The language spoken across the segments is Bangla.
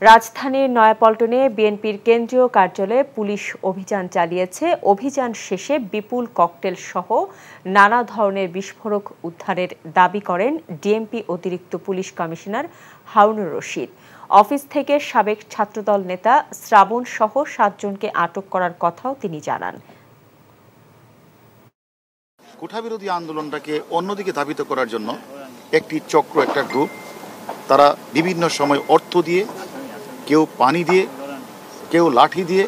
রাজধানীর নয়াপল্টনে বিএনপির কেন্দ্রীয় কার্যালয়ে পুলিশ অভিযান চালিয়েছে। অভিযান শেষে বিপুল ককটেল সহ নানা ধরনের বিস্ফোরক উদ্ধারের দাবি করেন ডিএমপি অতিরিক্ত police commissioner Harunur Rashid. Office থেকে সাবেক ছাত্রদল নেতা শ্রাবণ সহ ৭ জনকে আটক করার কথাও তিনি জানান। কোঠাবিরোধী আন্দোলনটাকে অন্যদিকে ধাবিত করার জন্য একটি চক্র, একটা গ্রুপ, তারা বিভিন্ন সময় অর্থ দিয়ে, কেউ পানি দিয়ে, কেউ লাঠি দিয়ে,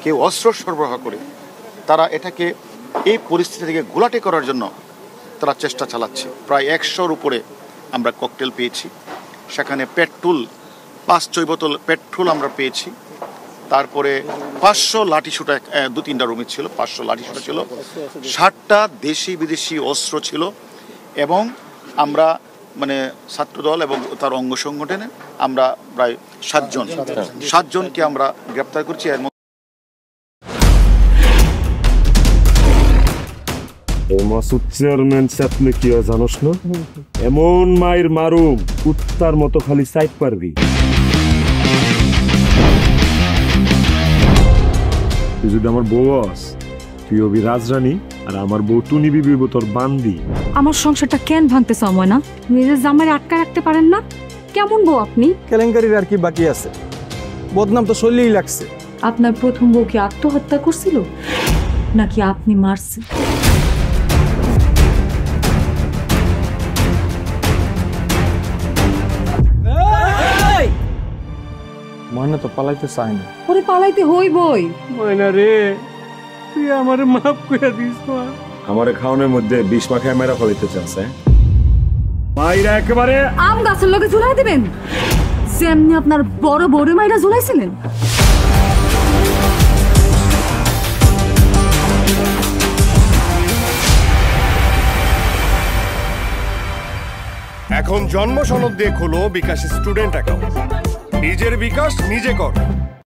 কেউ অস্ত্র সরবরাহ করে তারা এটাকে এই পরিস্থিতি থেকে ঘোলাটে করার জন্য তারা চেষ্টা চালাচ্ছে। প্রায় ১০০-র উপরে আমরা ককটেল পেয়েছি, সেখানে পেট্রোল ৫-৬ বোতল পেট্রোল আমরা পেয়েছি, তারপরে ৫০০ লাঠিসোঁটা ২-৩টা রুমে ছিল, ৫০০ লাঠিসোঁটা ছিল, ৬০টা দেশি বিদেশি অস্ত্র ছিল, এবং আমরা ছাত্রদল এবং তার অঙ্গ সংগঠনে আমরা প্রায় ৭ জনকে আমরা গ্রেপ্তার করছি। মাসুদ চেয়ারম্যান চাপলে কি জানোস না, এমন মায়ের মারুম কুত্তার মতো খালি সাইড পারবি। তুই যদি আমার বউ আস, তুই হবি রাজরানী, আর আমার বউ টুনি বিবি তোর বান্দি। আমার সংসারটা কেন ভাঙতে সময় না? নিজের জামাই আটকা রাখতে পারেন না? কেমন বউ আপনি? কেলেঙ্কারির আর কি বাকি আছে? বদনাম তো শরীরেই লাগছে। আপনার প্রথম বউ কি আত্মহত্যা করছিল নাকি আপনি মারছেন? ময়না তো পালাইতে চায় না। ওরে পালাইতে হইবই। ময়না রে, তুই আমারে মাফ করে দিস। আমারে খাওয়ানোর মধ্যে বিষ মাখায় মেরা ফলাইতে চাচ্ছে। মাইরা একেবারে আম গাছের লগে ঝুলাই দিবেন, যেমনি আপনার বড় বড় মাইরা ঝুলাইছিলেন। এখন জন্ম সনদ দিয়ে খোলো বিকাশ স্টুডেন্ট অ্যাকাউন্ট। নিজের বিকাশ নিজে কর।